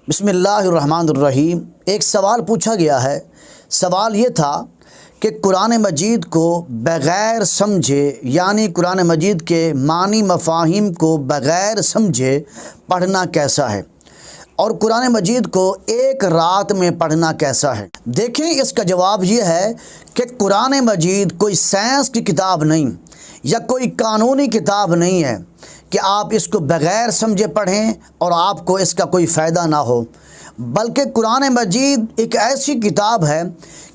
بسم اللہ الرحمن الرحیم۔ ایک سوال پوچھا گیا ہے۔ سوال یہ تھا کہ قرآن مجید کو بغیر سمجھے، یعنی قرآن مجید کے معنی مفاہیم کو بغیر سمجھے پڑھنا کیسا ہے، اور قرآن مجید کو ایک رات میں پڑھنا کیسا ہے۔ دیکھیں، اس کا جواب یہ ہے کہ قرآن مجید کوئی سائنس کی کتاب نہیں یا کوئی قانونی کتاب نہیں ہے کہ آپ اس کو بغیر سمجھے پڑھیں اور آپ کو اس کا کوئی فائدہ نہ ہو، بلکہ قرآن مجید ایک ایسی کتاب ہے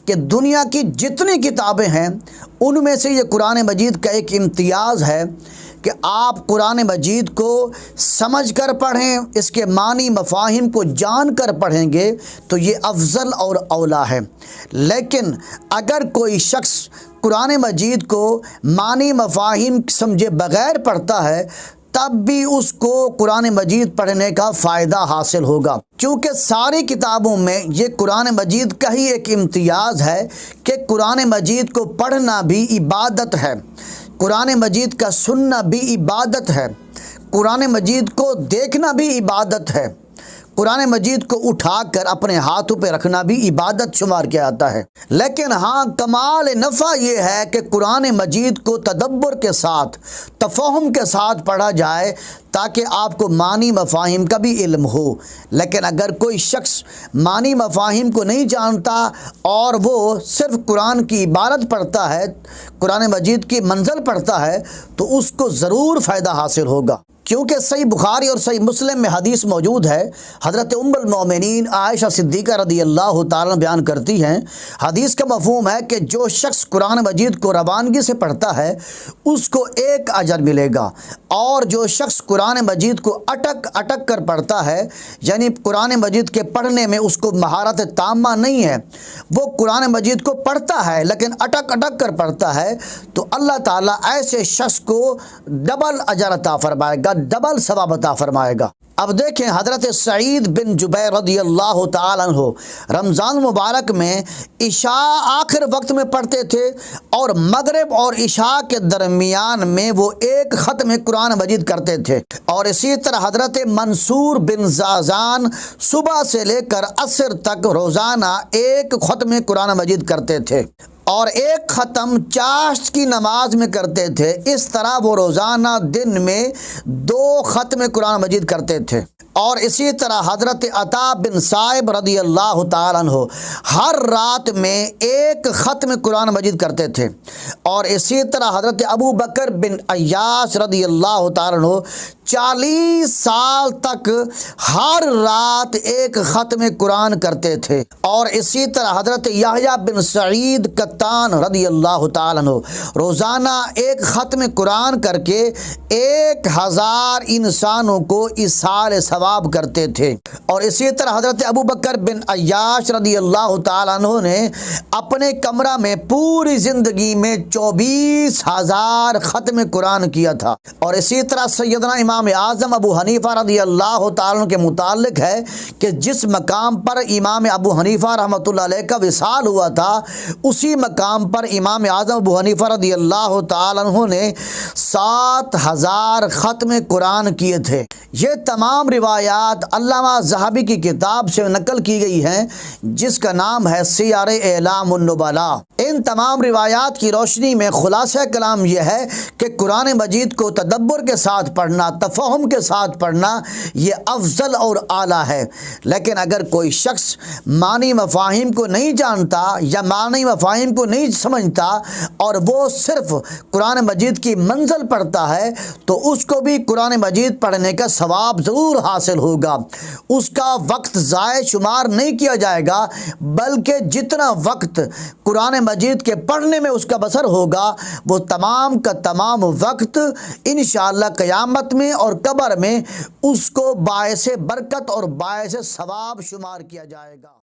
کہ دنیا کی جتنی کتابیں ہیں ان میں سے یہ قرآن مجید کا ایک امتیاز ہے کہ آپ قرآن مجید کو سمجھ کر پڑھیں، اس کے معنی مفاہیم کو جان کر پڑھیں گے تو یہ افضل اور اولیٰ ہے۔ لیکن اگر کوئی شخص قرآن مجید کو معنی مفاہیم سمجھے بغیر پڑھتا ہے تب بھی اس کو قرآن مجید پڑھنے کا فائدہ حاصل ہوگا، کیونکہ ساری کتابوں میں یہ قرآن مجید کا ہی ایک امتیاز ہے کہ قرآن مجید کو پڑھنا بھی عبادت ہے، قرآن مجید کا سننا بھی عبادت ہے، قرآن مجید کو دیکھنا بھی عبادت ہے، قرآن مجید کو اٹھا کر اپنے ہاتھوں پہ رکھنا بھی عبادت شمار کیا جاتا ہے۔ لیکن ہاں، کمال نفع یہ ہے کہ قرآن مجید کو تدبر کے ساتھ، تفہم کے ساتھ پڑھا جائے تاکہ آپ کو معنی مفاہیم کا بھی علم ہو۔ لیکن اگر کوئی شخص معنی مفاہیم کو نہیں جانتا اور وہ صرف قرآن کی عبارت پڑھتا ہے، قرآن مجید کی منزل پڑھتا ہے، تو اس کو ضرور فائدہ حاصل ہوگا، کیونکہ صحیح بخاری اور صحیح مسلم میں حدیث موجود ہے۔ حضرت ام المومنین عائشہ صدیقہ رضی اللہ تعالیٰ بیان کرتی ہیں، حدیث کا مفہوم ہے کہ جو شخص قرآن مجید کو روانگی سے پڑھتا ہے اس کو ایک اجر ملے گا، اور جو شخص قرآن مجید کو اٹک اٹک کر پڑھتا ہے، یعنی قرآن مجید کے پڑھنے میں اس کو مہارت تامہ نہیں ہے، وہ قرآن مجید کو پڑھتا ہے لیکن اٹک اٹک کر پڑھتا ہے، تو اللہ تعالیٰ ایسے شخص کو ڈبل اجر عطا فرمائے گا، ڈبل ثواب عطا فرمائے گا۔ اب دیکھیں، حضرت سعید بن جبیر رضی اللہ تعالیٰ عنہ رمضان مبارک میں عشاء آخر وقت میں پڑھتے تھے، اور مغرب اور عشاء کے درمیان میں وہ ایک ختم قرآن مجید کرتے تھے، اور اسی طرح حضرت منصور بن زازان صبح سے لے کر عصر تک روزانہ ایک ختم قرآن مجید کرتے تھے، اور ایک ختم چاشت کی نماز میں کرتے تھے۔ اس طرح وہ روزانہ دن میں 2 ختم قرآن مجید کرتے تھے، اور اسی طرح حضرت عطا بن صائب رضی اللہ تعالیٰ عنہ ہر رات میں ایک ختم قرآن مجید کرتے تھے، اور اسی طرح حضرت ابو بکر بن عیاش رضی اللہ تعالیٰ عنہ 40 سال تک ہر رات ایک ختم قرآن کرتے تھے، اور اسی طرح حضرت یحییٰ بن سعید قطان رضی اللہ تعالیٰ عنہ روزانہ ایک ختم قرآن کر کے 1000 انسانوں کو ایصال ثواب کرتے تھے، اور اسی طرح حضرت ابو بکر بن عیاش رضی اللہ تعالیٰ عنہ نے اپنے کمرہ میں پوری زندگی میں 24,000 ختم قرآن کیا تھا۔ اور اسی طرح سیدنا امام اعظم ابو حنیفہ رضی اللہ تعالیٰ عنہ کے متعلق ہے کہ جس مقام پر امام ابو حنیفہ رحمۃ اللہ علیہ کا وصال ہوا تھا، اسی مقام پر امام اعظم ابو حنیفہ رضی اللہ تعالیٰ عنہ نے 7,000 ختم قرآن کیے تھے۔ یہ تمام روایات علامہ ذہبی کی کتاب سے نقل کی گئی ہیں جس کا نام ہے سیار اعلام النبلاء۔ ان تمام روایات کی روشنی میں خلاصہ کلام یہ ہے کہ قرآن مجید کو تدبر کے ساتھ پڑھنا، تفہم کے ساتھ پڑھنا، یہ افضل اور اعلیٰ ہے۔ لیکن اگر کوئی شخص معنی مفاہیم کو نہیں جانتا یا معنی مفاہیم کو نہیں سمجھتا اور وہ صرف قرآن مجید کی منزل پڑھتا ہے، تو اس کو بھی قرآن مجید پڑھنے کا ثواب ضرور حاصل ہوگا۔ اس کا وقت ضائع شمار نہیں کیا جائے گا، بلکہ جتنا وقت قرآن مجید کے پڑھنے میں اس کا بسر ہوگا، وہ تمام کا تمام وقت انشاءاللہ قیامت میں اور قبر میں اس کو باعث برکت اور باعث ثواب شمار کیا جائے گا۔